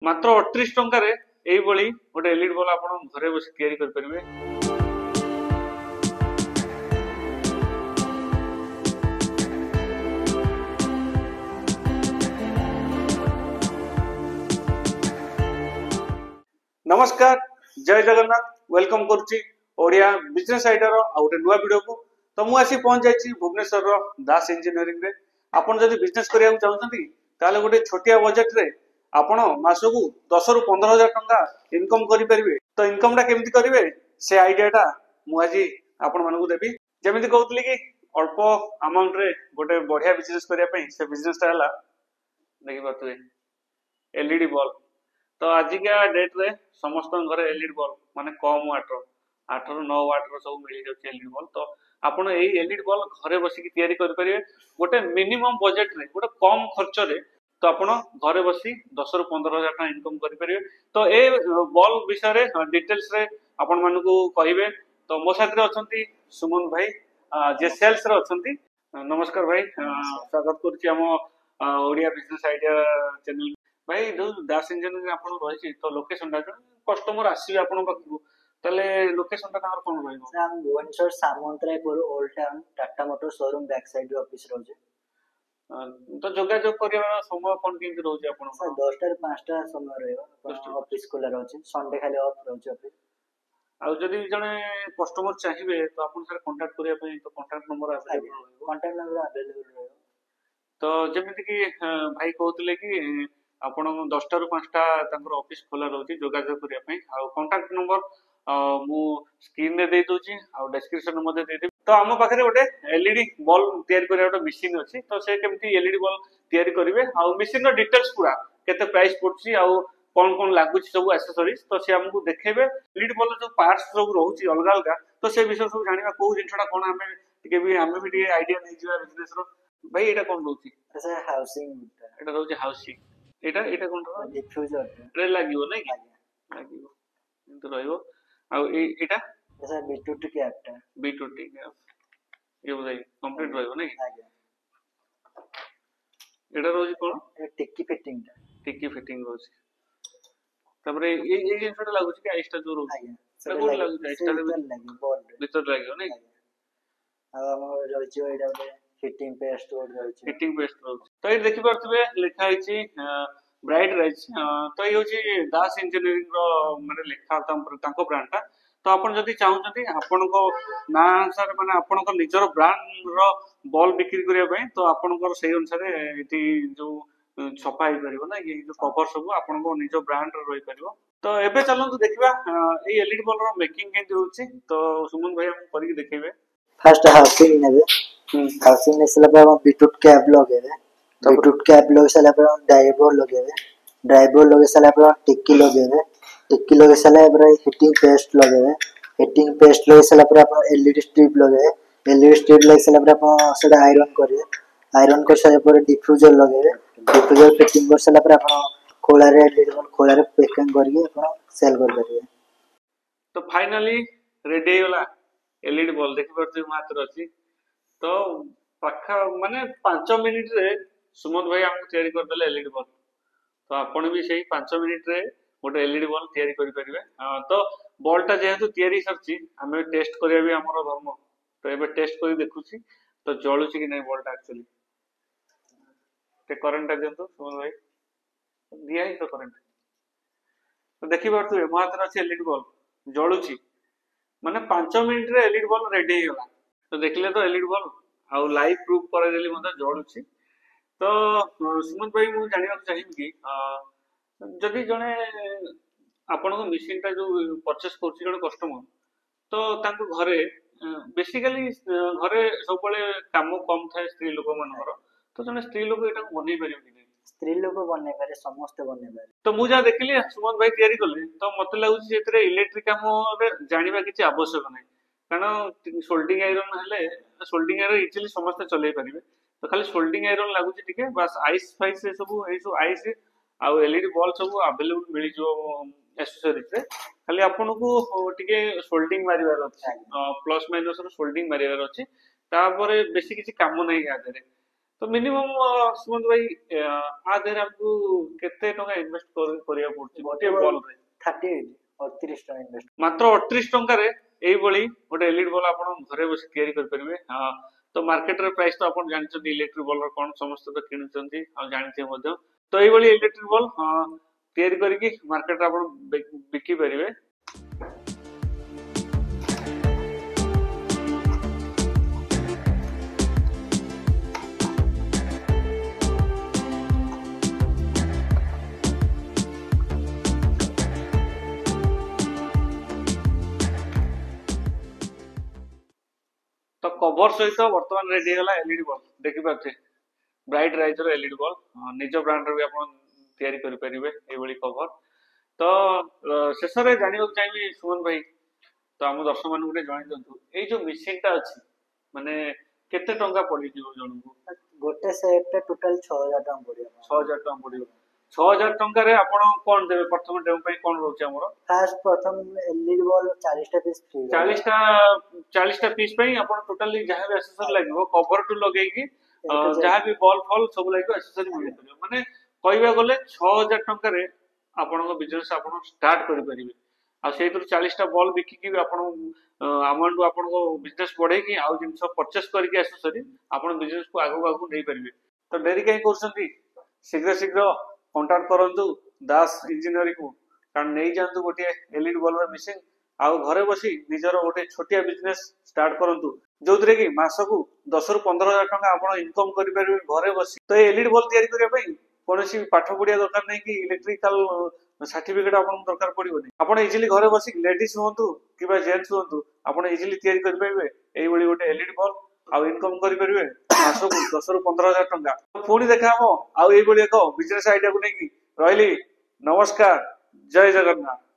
मात्र 38 टंका रे एई भली गोटे एलईडी बल्ब आपण घरे बसी तैयारी कर परिबे। नमस्कार, जय जगन्नाथ। वेलकम करुच्ची ओडिया बिजनेस आइडिया रो आ गोटे नुआ वीडियो को। तो मु आसी पहुंच जाइछि भुवनेश्वर रो दास इंजीनियरिंग रे। आपण जदि बिजनेस करिया चाहउछंती ताले गोटे छोटिया बजेट रे आपण मासकू 10 रु 15 हजार टंका इनकम करि परिबे। तो इनकम टा केमति करिवे से आइडिया टा मु आजि आपण मानकू देबी। जेमिति कहउतली कि अल्प अमाउंट रे गोटे बढ़िया बिजनेस करिया पई से बिजनेस टा हला देखि पातुए एलईडी बल्ब। तो आजिका डेट रे समस्त घर एलईडी बल्ब माने कम वाट 8 रु 9 वाट रो सब मिली जाउछ एलईडी बल्ब। तो आपण एई एलईडी बल्ब घरे बसी की तैयारी कर परिबे गोटे मिनिमम बजेट रे गोटे कम खर्च रे। तो आपण घरे बसी 10 रु 15 हजार टका इनकम करि परिबे। तो ए बल्ब विषय रे डिटेल्स रे आपण मानकू कहिबे। तो मो साथ रे अछंती सुमन भाई जे सेल्स रे अछंती। नमस्कार भाई, स्वागत करछि हम ओडिया बिजनेस आइडिया चैनल। भाई जो दास इंजीनियरिंग आपण रहिछि तो लोकेशन टा कस्टमर आसीबे आपण पाखु तले लोकेशन टा तार कोन रहइबो? सर हम Bhubaneswar Samantarapur old town Tata motor showroom back side office रहउछे। तो जोगाजोग करिया समय कोन केंति रहउछे आपण? सर 10 टा 5 टा समय रहइबो। ऑफिस खुला रहउछे, संडे खाली ऑफ रहउछे ऑफिस। आ जदि जने कस्टमर चाहिबे तो आपण सर कांटेक्ट करिया पई तो कांटेक्ट नंबर अवेलेबल रहइबो। कांटेक्ट नंबर अवेलेबल रहइबो। तो जेमिति कि भाई कहउतले कि आपण 10 टा रु 5 टा तांकर ऑफिस खोला रहउची जोगाजोग करिया पई। आ कांटेक्ट नंबर मु स्क्रीन रे दे दोची आ डिस्क्रिप्शन मध्ये दे देबी। तो हम पाखरे गोटे एलईडी बल्ब तैयारी करिया गोटे मशीन अछि। तो से केमति एलईडी बल्ब तैयारी करिवे आ मशीन रो डिटेल्स पूरा केते प्राइस पड़छि आ कोन कोन लागुछि सब एक्सेसरीज तो से हमकु देखेबे। एलईडी बल्ब जो पार्ट्स सब रहउछि अलग अलग तो से विषय सब जानिबा को जिनछडा कोन हमें टिके भी हमें भी टिके आईडिया नै जिवा बिजनेस रो। भाई एटा कोन रहउछि? सर हाउसिंग एटा रहउछि हाउसिंग। एटा एटा कोन रह डिफ्यूजर रे लागिवो नै कि लागिवो तो रहइबो। आ एटा सर B2T कैप टा B2T कैप ये बताइ कंप्लीट रहइबो नै कि एटा रहउछि कोन टिक्की फिटिंग टा टिक्की फिटिंग रहउछि। तबरे ये जिनछडा लागुछि कि आइस्टा जो रहउछि से कोन लागुछि आइस्टा रे भीतर लागिवो नै आ हम रहउछि एटा फिटिंग पेस्ट रोड रहउछि। फिटिंग पेस्ट रहउछि। तो ये देखि परथबे लिखा हिछि ब्राइट राइज। तो ये होछि दास इंजीनियरिंग रो माने लिखा तांको ब्रांड टा। तो आपण जदि चाहुचंती आपनको ना अनुसार माने आपनको निजर ब्रांड रो बॉल बिक्री करिया पय तो आपनको सही अनुसार एटी जो छपा ही परिबो ना ये जो कवर सब आपनको निज ब्रांड रो रही परिबो। तो एबे चलंतु देखिबा ए एलईडी बल्ब रो मेकिंग केंति होछि। तो सुमन भाई हम करिक देखैबे। फर्स्ट हाउसिंग नेबे। हाउसिंग ने सला पर B2T कैप लगेबे। B2T कैप लगे सला पर ड्राइवर लगेबे। ड्राइवर लगे सला पर टिक्की लगेबे। टिक्की लगे सला पर हीटिंग पेस्ट लगेबे। हीटिंग पेस्ट लगे सला पर अपन एलईडी स्ट्रिप लगेबे। एलईडी स्ट्रिप लगे सला पर अपन सेटा आयरन करिवे। आयरन कर सला पर डिफ्यूजर लगेबे। डिफ्यूजर फिटिंग कर सला पर अपन खोला रे एलईडी बल्ब खोला रे पैकिंग करिवे अपन सेल कर परिवे। तो फाइनली रेडी होला एलईडी बल्ब देखि परथि मात्र अछि। तो पाखा माने 5 मिनिट रे सुमन भाई हमको तैयारी कर देले एलईडी बल्ब। तो आपण भी सही 5 मिनिट रे गोटे एलईडी बल्ब तैयारी करि परिबे। तो बल्ब टा जेहेतु तैयारी सरछि हमें टेस्ट करिया भी हमरो धर्म। तो एबे टेस्ट करि देखुछि तो जळुछि कि नै बल्ब टा एक्चुअली ते करंट देंतो सुमन भाई दिया ही तो करंट। तो देखि परथुए मात्र अछि एलईडी बल्ब जळुछि माने 5 मिनिट रे एलईडी बल्ब रेडी होला। तो देखले तो एलईडी बल्ब आ लाइव प्रूफ करे देली मते जळुछि। तो सुमन भाई मु जानिबा चाहिबी कि जदि जने आपण को मशीन टा जो परचेस करछि जने कस्टमर तो तांको घरे बेसिकली घरे सब बळे काम कम थाए स्त्री लोक मानकर। तो जने स्त्री लोक एटा बनै परिबो कि? स्त्री लोक बनै पारे, समस्त बनै पारे। तो मु जा देखली सुमन भाई तैयारी करले तो मते लागुछि जेतरे इलेक्ट्रिक काम रे जानिबा किछि आवश्यक नै। कारण सोल्डिंग आयरन हेले सोल्डिंग आयरन इजिली समस्त चलै परिबे। तो खाली सोल्डिंग आयरन लागुछि टिके बस आइस फाइस से सब ए सब आइस आ एलईडी बल्ब सब अवेलेबल मिली जो एक्सेसरीज रे। खाली आपन को टिके सोल्डिंग मारिबार अछि, प्लस माइनस रो सोल्डिंग मारिबार अछि। तापरे बेसी किछि काम नै आदरे। तो मिनिमम सुमंत भाई आ देर हमको केते टका इन्वेस्ट करिया पड़छि गोटे बॉल रे 38 38 टका इन्वेस्ट मात्र 38 टका रे एई बळी गोटे एलईडी बॉल आपण घरे बस तयारी कर परिबे तो मार्केट रे प्राइस तो आपण जानिछथि इलेक्ट्रिक बॉल रो कोन समस्त तो किनुछथि आ जानिथे मध्ये तो एई बळी इलेक्ट्रिक बॉल तयारी करिकि मार्केट रे आपण बिकी परिबे तो कवर सहित वर्तमान रेडी गला एलईडी बॉल देखि पाथे ब्राइट राइज रो एलईडी बॉल निज ब्रांड रो भी आपण तयारी करि परिबे ए बळी कवर तो शेष रे जानिबो चाहिबी सुमन भाई तो हम दर्शक मान गुटे जणाई दंतु ए जो मशीन टा अछि माने केते टंका पड़ी जीव जणको गोटे सेट रे टोटल 6000 टका पड़ियो 6000 टका पड़ियो 6000 टंका रे आपण कोन देबे प्रथम डेम पई कोन रहउछ हमर फास्ट प्रथम एलईडी बॉल 40 टा पीस फ्री 40 टा पीस पई आपण टोटली जहां भी एक्सेसरी लागबो कवर टू लगेई की जहां भी बॉल फॉल सब लागो एक्सेसरी मिल परियो माने कहबा गले 6000 टंका रे आपन बिजनेस आपन स्टार्ट करि परिबे आ सेहितर 40 टा बॉल बिकी की आपन अमाउंट आपन को बिजनेस बढ़े की आ जिंस परचेस करके एक्सेसरी आपन बिजनेस को आगो आगो नै परिबे तो डेरी कहीं करछंती शीघ्र शीघ्र कांटेक्ट करंतु दास इंजीनियरिंग को कारण नै जानतु गोटे एलईडी बॉल मशीन आ घरे बसी निजर गोटे छोटिया बिजनेस स्टार्ट करंतु जोतरे की मासकू 10 रु 15000 टका आपण इनकम करि परिबे घरे बसी तो एलईडी बॉल तयारी करिया पई कोनोसी पाठ पढिया दरकार नै कि इलेक्ट्रिकल सर्टिफिकेट आपण दरकार पड़िबोनी आपण इजीली घरे बसी लेडीज होंतु किबा जेंट्स होंतु आपण इजीली तयारी करि परिबे एई बळी गोटे एलईडी बॉल आ इनकम करि परिबे मासकू 10 रु 15000 टका पुणी देखा हम आउ एई बळी एक बिजनेस आइडिया को नै कि रहली नमस्कार जय जगन्नाथ।